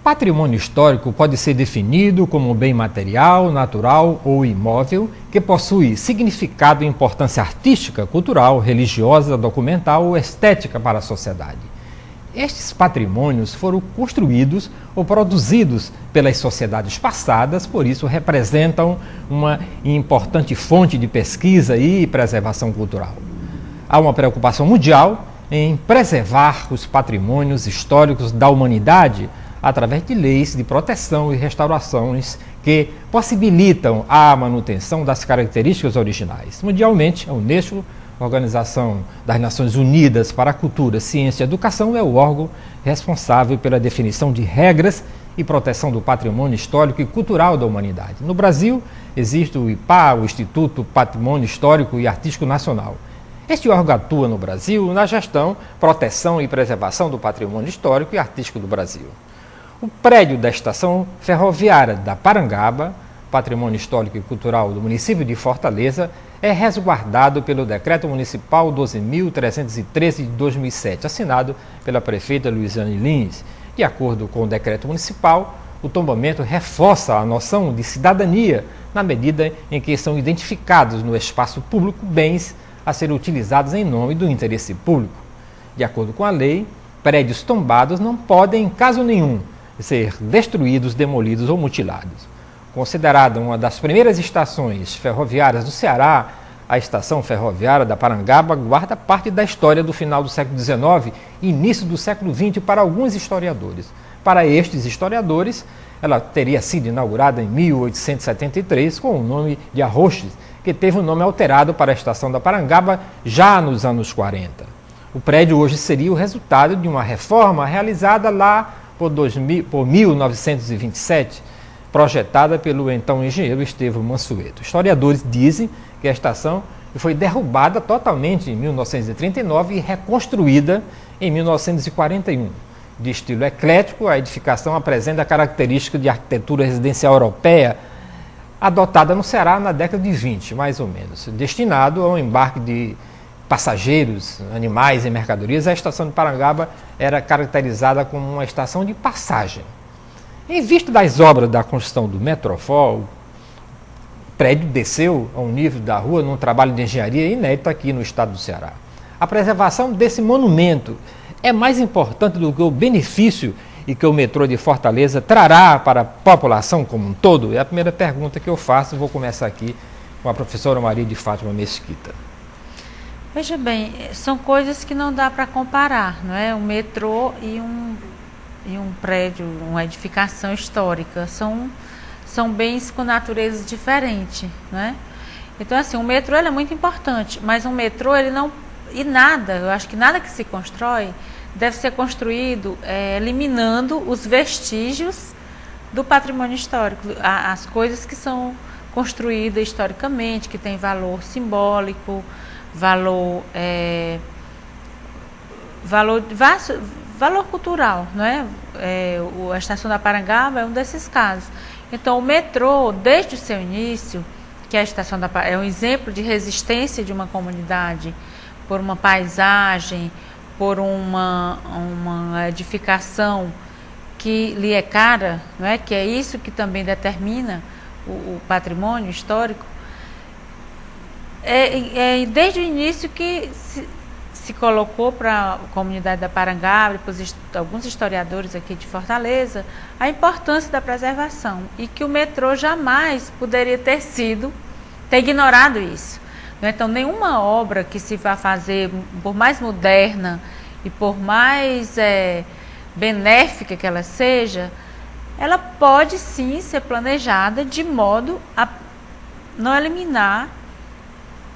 patrimônio histórico pode ser definido como um bem material, natural ou imóvel que possui significado e importância artística, cultural, religiosa, documental ou estética para a sociedade. Estes patrimônios foram construídos ou produzidos pelas sociedades passadas, por isso representam uma importante fonte de pesquisa e preservação cultural. Há uma preocupação mundial em preservar os patrimônios históricos da humanidade através de leis de proteção e restaurações que possibilitam a manutenção das características originais. Mundialmente, a Unesco, Organização das Nações Unidas para a Cultura, Ciência e Educação, é o órgão responsável pela definição de regras e proteção do patrimônio histórico e cultural da humanidade. No Brasil, existe o IPA, o Instituto Patrimônio Histórico e Artístico Nacional. Este órgão atua no Brasil na gestão, proteção e preservação do patrimônio histórico e artístico do Brasil. O prédio da Estação Ferroviária da Parangaba, Patrimônio Histórico e Cultural do município de Fortaleza, é resguardado pelo Decreto Municipal 12.313 de 2007, assinado pela prefeita Luiziane Lins. De acordo com o decreto municipal, o tombamento reforça a noção de cidadania na medida em que são identificados no espaço público bens a serem utilizados em nome do interesse público. De acordo com a lei, prédios tombados não podem, em caso nenhum, ser destruídos, demolidos ou mutilados. Considerada uma das primeiras estações ferroviárias do Ceará, a Estação Ferroviária da Parangaba guarda parte da história do final do século XIX e início do século XX para alguns historiadores. Para estes historiadores, ela teria sido inaugurada em 1873 com o nome de Arroxes, que teve o nome alterado para a Estação da Parangaba já nos anos 40. O prédio hoje seria o resultado de uma reforma realizada lá por 1927, projetada pelo então engenheiro Estevão Mansueto. Historiadores dizem que a estação foi derrubada totalmente em 1939 e reconstruída em 1941. De estilo eclético, a edificação apresenta a característica de arquitetura residencial europeia adotada no Ceará na década de 20, mais ou menos. Destinado ao embarque de passageiros, animais e mercadorias, a estação de Parangaba era caracterizada como uma estação de passagem. Em vista das obras da construção do Metrofol, o prédio desceu ao nível da rua num trabalho de engenharia inédito aqui no estado do Ceará. A preservação desse monumento é mais importante do que o benefício e que o metrô de Fortaleza trará para a população como um todo? É a primeira pergunta que eu faço. Vou começar aqui com a professora Maria de Fátima Mesquita. Veja bem, são coisas que não dá para comparar, não é? Um metrô e um prédio, uma edificação histórica, são bens com natureza diferente, não é? Então, assim, o metrô ele é muito importante, mas um metrô, ele não... E nada, eu acho que nada que se constrói deve ser construído eliminando os vestígios do patrimônio histórico, as coisas que são construídas historicamente, que têm valor simbólico, valor cultural, não é? A Estação da Parangaba é um desses casos. Então, o metrô, desde o seu início, que a Estação da Parangaba é um exemplo de resistência de uma comunidade por uma paisagem, por uma edificação que lhe é cara, não é? Que é isso que também determina o patrimônio histórico. Desde o início que se colocou para a comunidade da Parangaba, depois alguns historiadores aqui de Fortaleza, a importância da preservação e que o metrô jamais poderia ter ignorado isso. Então, nenhuma obra que se vá fazer, por mais moderna e por mais benéfica que ela seja, ela pode sim ser planejada de modo a não eliminar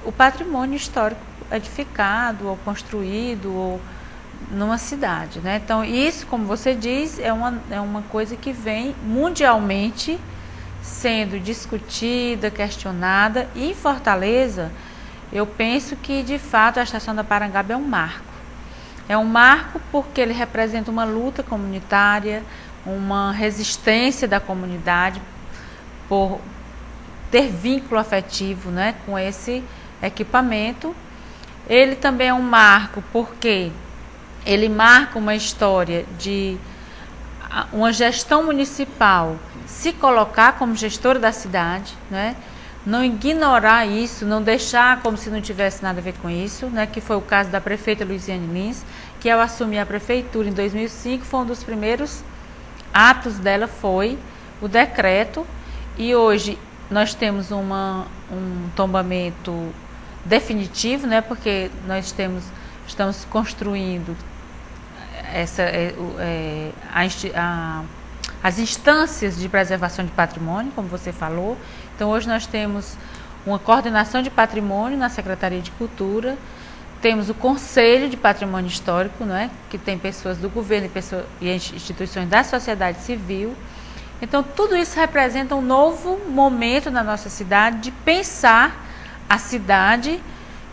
o patrimônio histórico edificado ou construído ou numa cidade, né? Então, isso, como você diz, é uma coisa que vem mundialmente sendo discutida, questionada. E em Fortaleza, eu penso que, de fato, a Estação da Parangaba é um marco. É um marco porque ele representa uma luta comunitária, uma resistência da comunidade por ter vínculo afetivo, né, com esse equipamento. Ele também é um marco porque ele marca uma história de uma gestão municipal se colocar como gestora da cidade, né? Não ignorar isso, não deixar como se não tivesse nada a ver com isso, né? Que foi o caso da prefeita Luiziane Lins, que ao assumir a prefeitura em 2005, foi um dos primeiros atos dela, foi o decreto, e hoje nós temos um tombamento definitivo, né? Porque nós estamos construindo as instâncias de preservação de patrimônio, como você falou. Então, hoje nós temos uma coordenação de patrimônio na Secretaria de Cultura, temos o Conselho de Patrimônio Histórico, não é? Que tem pessoas do governo e instituições da sociedade civil. Então, tudo isso representa um novo momento na nossa cidade de pensar a cidade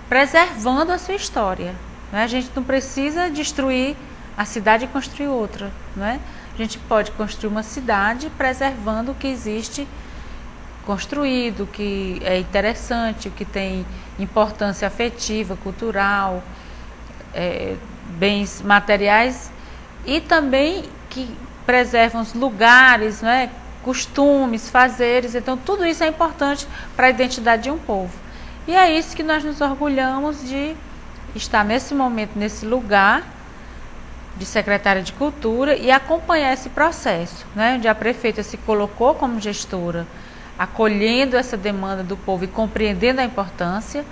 preservando a sua história, né? A gente não precisa destruir a cidade e construir outra, não é? A gente pode construir uma cidade preservando o que existe construído, o que é interessante, o que tem importância afetiva, cultural, bens materiais, e também que preservam os lugares, não é? Costumes, fazeres. Então, tudo isso é importante para a identidade de um povo. E é isso que nós nos orgulhamos de estar nesse momento, nesse lugar de secretária de Cultura e acompanhar esse processo, né? Onde a prefeita se colocou como gestora, acolhendo essa demanda do povo e compreendendo a importância,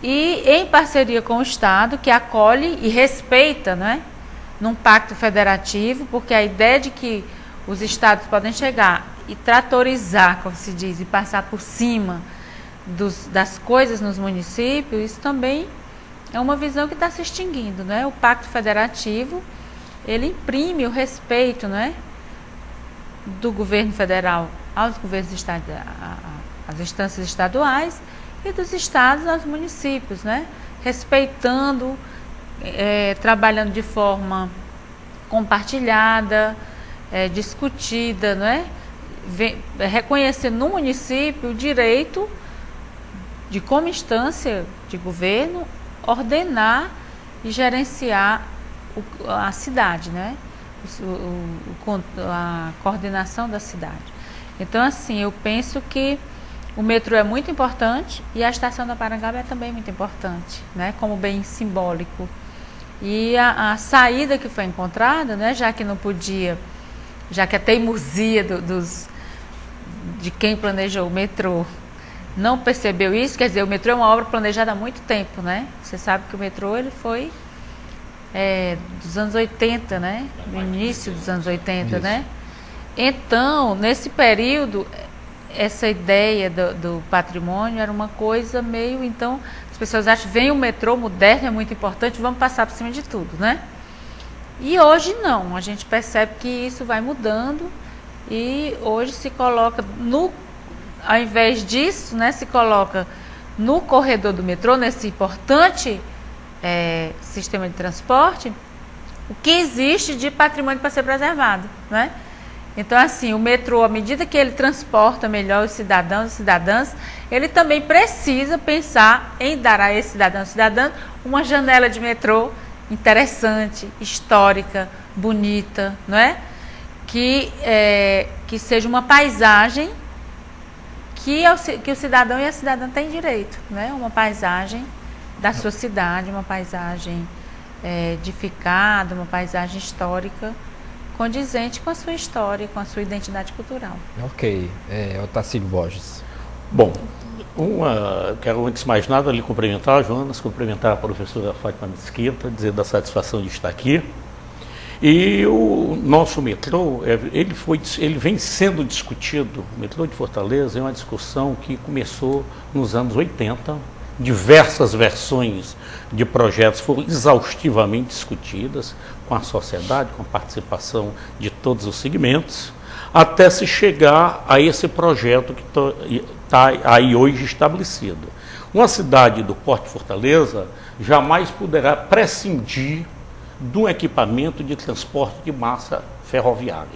e em parceria com o Estado, que acolhe e respeita, né? Num pacto federativo, porque a ideia de que os estados podem chegar e tratorizar, como se diz, e passar por cima das coisas nos municípios, isso também é uma visão que está se extinguindo, né? O pacto federativo, ele imprime o respeito, né? Do governo federal aos governos estaduais, às instâncias estaduais, e dos estados aos municípios, né? Respeitando, trabalhando de forma compartilhada, discutida, né? Reconhecendo no município o direito de, como instância de governo, ordenar e gerenciar a cidade, né? A coordenação da cidade. Então, assim, eu penso que o metrô é muito importante e a estação da Parangaba é também muito importante, né? Como bem simbólico. E a saída que foi encontrada, né? Já que não podia, já que a teimosia de quem planejou o metrô não percebeu isso, quer dizer, o metrô é uma obra planejada há muito tempo, né? Você sabe que o metrô ele foi dos anos 80, né? No início dos anos 80, isso, né? Então, nesse período, essa ideia do patrimônio era uma coisa meio, então, as pessoas acham que vem o metrô moderno, é muito importante, vamos passar por cima de tudo, né? E hoje não, a gente percebe que isso vai mudando e hoje se coloca ao invés disso, né, se coloca no corredor do metrô, nesse importante sistema de transporte, o que existe de patrimônio para ser preservado, né? Então, assim, o metrô, à medida que ele transporta melhor os cidadãos e cidadãs, ele também precisa pensar em dar a esse cidadão e cidadã uma janela de metrô interessante, histórica, bonita, não é? Que seja uma paisagem que o cidadão e a cidadã têm direito, né? Uma paisagem da sua cidade, uma paisagem edificada, uma paisagem histórica, condizente com a sua história, com a sua identidade cultural. Ok. Otacílio Borges. Bom, quero antes de mais nada ali cumprimentar a Jonas, cumprimentar a professora Fátima Mesquita, dizer da satisfação de estar aqui. E o nosso metrô, ele vem sendo discutido, o metrô de Fortaleza é uma discussão que começou nos anos 80, diversas versões de projetos foram exaustivamente discutidas com a sociedade, com a participação de todos os segmentos, até se chegar a esse projeto que está aí hoje estabelecido. Uma cidade do porte de Fortaleza jamais poderá prescindir do equipamento de transporte de massa ferroviário.